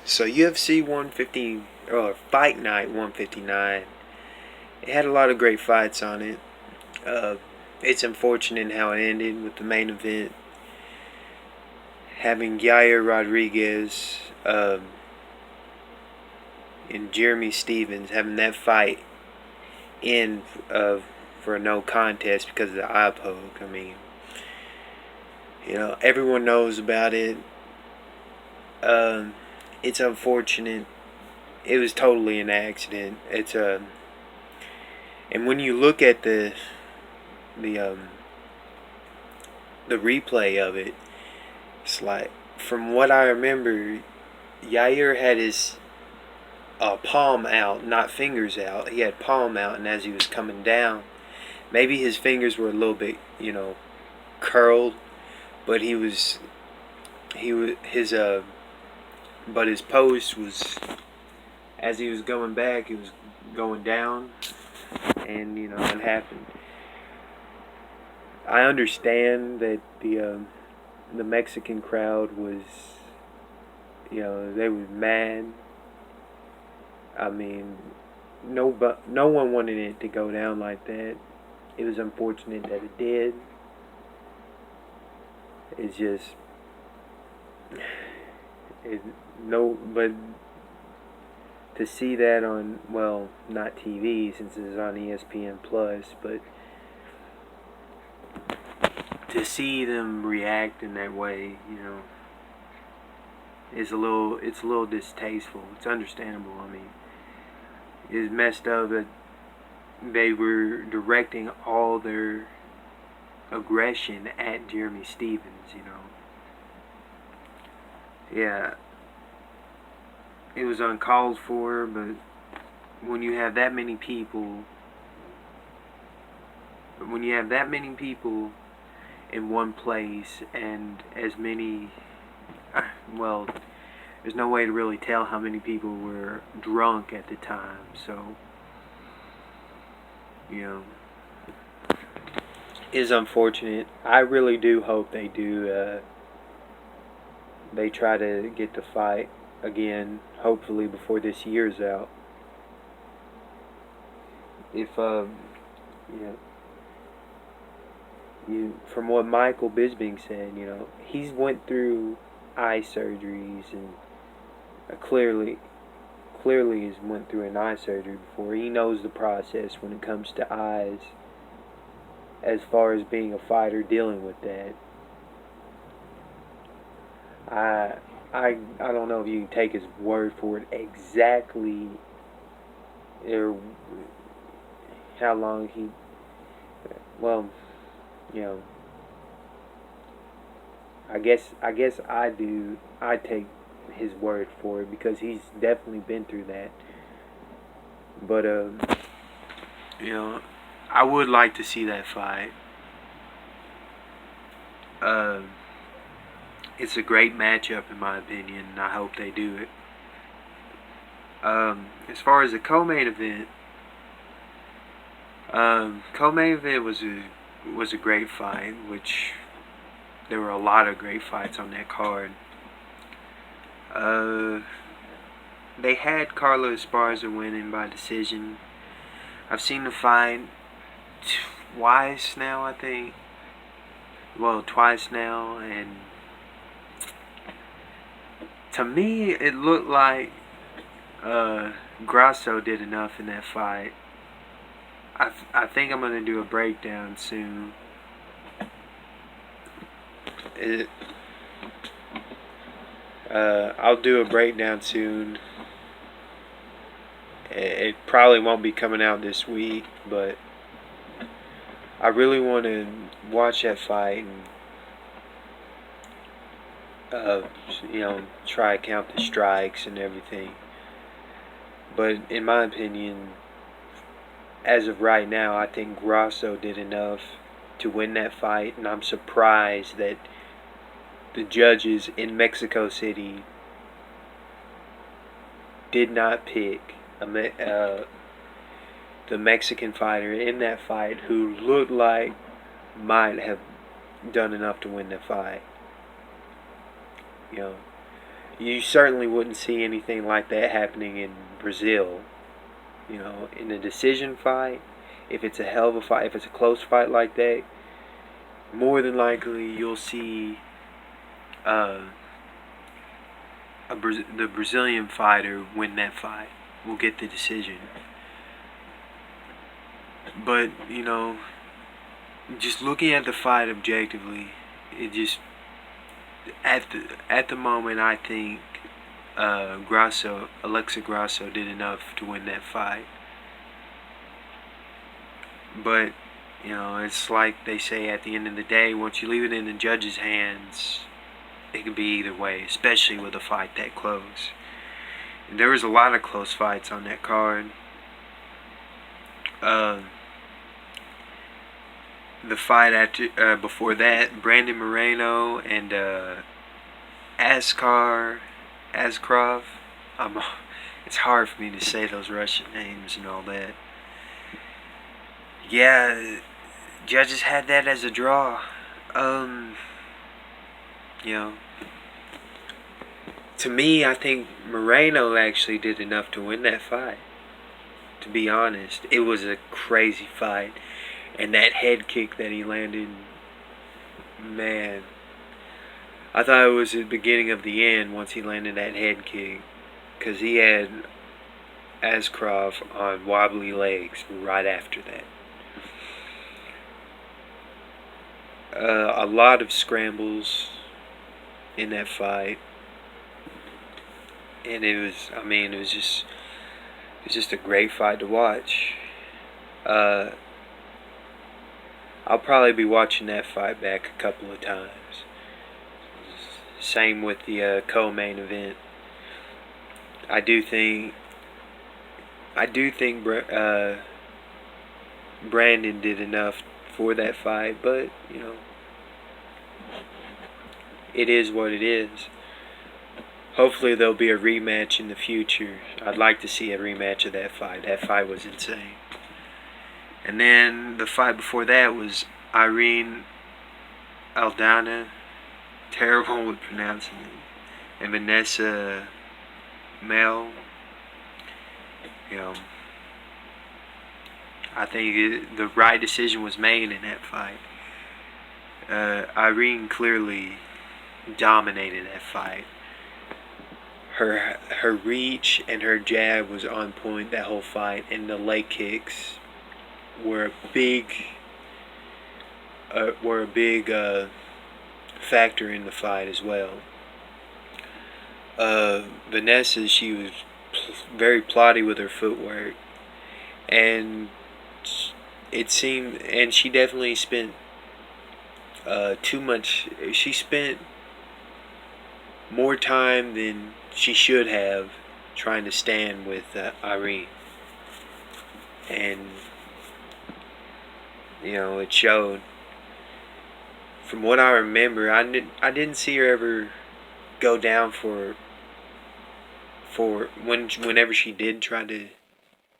So UFC 150 or Fight Night 159, it had a lot of great fights on it. Uh, it's unfortunate how it ended with the main event having Yair Rodriguez and Jeremy Stevens having that fight in for a no contest because of the eye poke. I mean, everyone knows about it. Um, it's unfortunate. It was totally an accident. And when you look at the um the replay of it, it's like, from what I remember, Yair had his palm out, not fingers out. He had palm out, and as he was coming down, maybe his fingers were a little bit, curled, but he was his but his post was, as he was going back, he was going down, and it happened. I understand that the Mexican crowd was, they were mad. I mean, no one wanted it to go down like that. It was unfortunate that it did. It's just, it, no, but to see that on, well, not TV since it's on ESPN Plus, but to see them react in that way, it's a little distasteful. It's understandable. I mean, it's messed up that they were directing all their aggression at Jeremy Stevens. Yeah, it was uncalled for, but when you have that many people, in one place, and as many, well, there's no way to really tell how many people were drunk at the time. So, it is unfortunate. I really do hope they do. They try to get the fight again, hopefully before this year's out. If yeah, from what Michael Bisping said, he's went through eye surgeries, and clearly has went through an eye surgery before. He knows the process when it comes to eyes, as far as being a fighter dealing with that. I don't know if you can take his word for it exactly, or how long he. Well, you know, I guess I do. I take his word for it because he's definitely been through that. But you know, I would like to see that fight. Uh, it's a great matchup in my opinion, and I hope they do it. As far as the co-main event was a great fight, which there were a lot of great fights on that card. Uh, they had Carlos Esparza winning by decision. I've seen the fight twice now, I think. Well, twice now, and to me, it looked like Grasso did enough in that fight. I think I'm gonna do a breakdown soon. It, I'll do a breakdown soon. It probably won't be coming out this week, but I really want to watch that fight and try to count the strikes and everything. But in my opinion, as of right now, I think Grasso did enough to win that fight, and I'm surprised that the judges in Mexico City did not pick the Mexican fighter in that fight who looked like might have done enough to win the fight. You know, You certainly wouldn't see anything like that happening in Brazil. In a decision fight, if it's a hell of a fight, if it's a close fight like that, more than likely you'll see uh, the Brazilian fighter win that fight. Will get the decision. But just looking at the fight objectively, it just at the moment I think Alexa Grasso did enough to win that fight. But it's like they say at the end of the day, once you leave it in the judge's hands, it could be either way, especially with a fight that close. And there was a lot of close fights on that card. The fight before that, Brandon Moreno and Askarov. It's hard for me to say those Russian names and all that. Yeah, judges had that as a draw. You know, to me, I think Moreno actually did enough to win that fight. To be honest, it was a crazy fight, and that head kick that he landed, man, I thought it was the beginning of the end once he landed that head kick, because he had Askarov on wobbly legs right after that. A lot of scrambles in that fight, and it was just a great fight to watch. I'll probably be watching that fight back a couple of times. Same with the co-main event. I do think Brandon did enough for that fight, but it is what it is. Hopefully there'll be a rematch in the future. I'd like to see a rematch of that fight. That fight was insane. And then the fight before that was Irene Aldana, terrible with pronouncing it, and Vanessa Mel. I think the right decision was made in that fight. Irene clearly dominated that fight. Her reach and her jab was on point that whole fight, and the leg kicks were a big factor in the fight as well. Vanessa, she was very plotty with her footwork, and it seemed, and she definitely spent too much. She spent more time than she should have trying to stand with Irene, and it showed. From what I remember, I didn't see her ever go down for whenever she did try to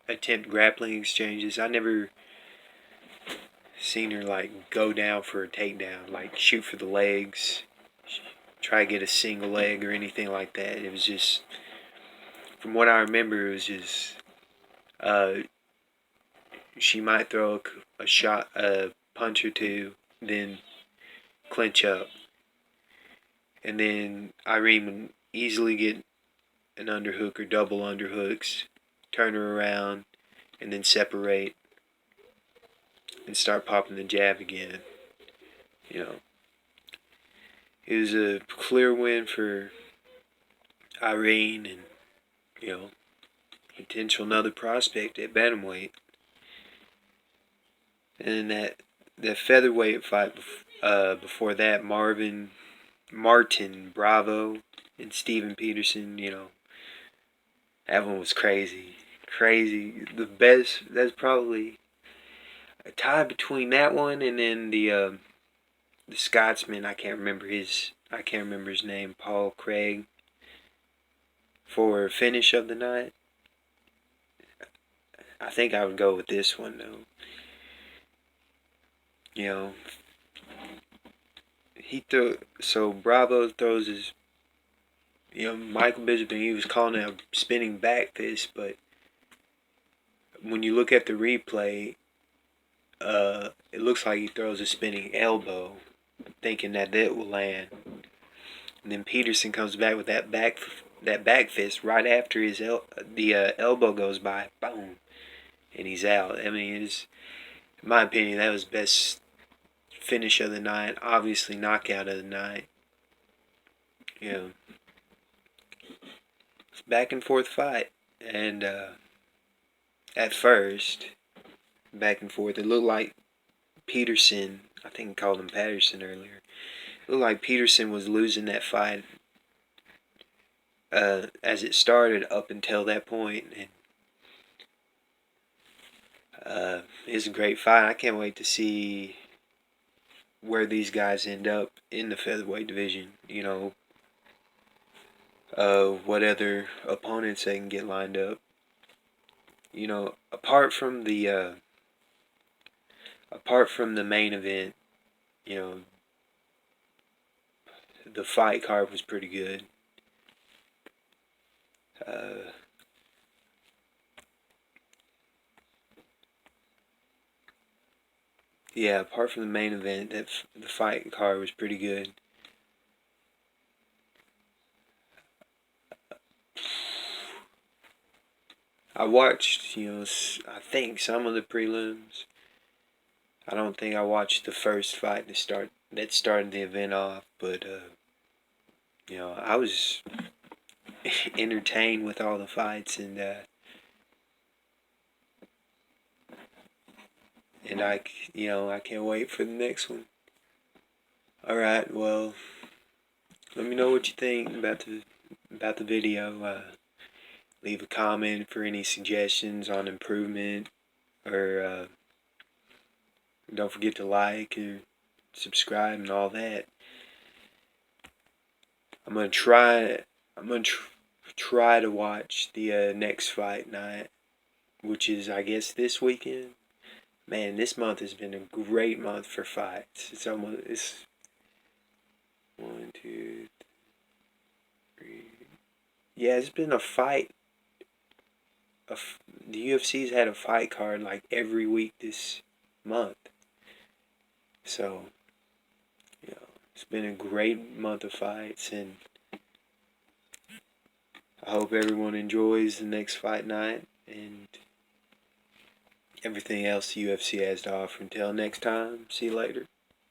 attempt grappling exchanges. I never seen her like go down for a takedown, like shoot for the legs, try to get a single leg or anything like that. It was just, from what I remember, it was just she might throw a shot, a punch or two, then clinch up, and then Irene would easily get an underhook or double underhooks, turn her around, and then separate and start popping the jab again. It was a clear win for Irene, and potential another prospect at bantamweight. And that featherweight fight before that, Martin Bravo and Steven Peterson, that one was crazy. The best, that's probably a tie between that one and then the Scotsman, I can't remember his name, Paul Craig, for finish of the night. I think I would go with this one though. So Bravo throws Michael Bisping, he was calling it a spinning back fist, but when you look at the replay, it looks like he throws a spinning elbow, thinking that will land. And then Peterson comes back with that back fist right after the elbow goes by, boom, and he's out. I mean, in my opinion, that was best finish of the night. Obviously, knockout of the night. It's back and forth fight, and at first, back and forth, it looked like Peterson. I think I called him Patterson earlier. It looked like Peterson was losing that fight as it started up until that point. And it's a great fight. I can't wait to see where these guys end up in the featherweight division. What other opponents they can get lined up. Apart from the main event, the fight card was pretty good. Yeah, apart from the main event, the fight card was pretty good. I watched, I think some of the prelims. I don't think I watched the first fight that started the event off, but I was entertained with all the fights, and I can't wait for the next one. All right, well, let me know what you think about the video. Leave a comment for any suggestions on improvement, or don't forget to like or subscribe and all that. I'm gonna try to watch the next fight night, which is, I guess, this weekend. Man, this month has been a great month for fights. It's 1, 2, 3. Yeah, it's been a fight. The UFC's had a fight card like every week this month. So, it's been a great month of fights, and I hope everyone enjoys the next fight night and everything else the UFC has to offer. Until next time, see you later.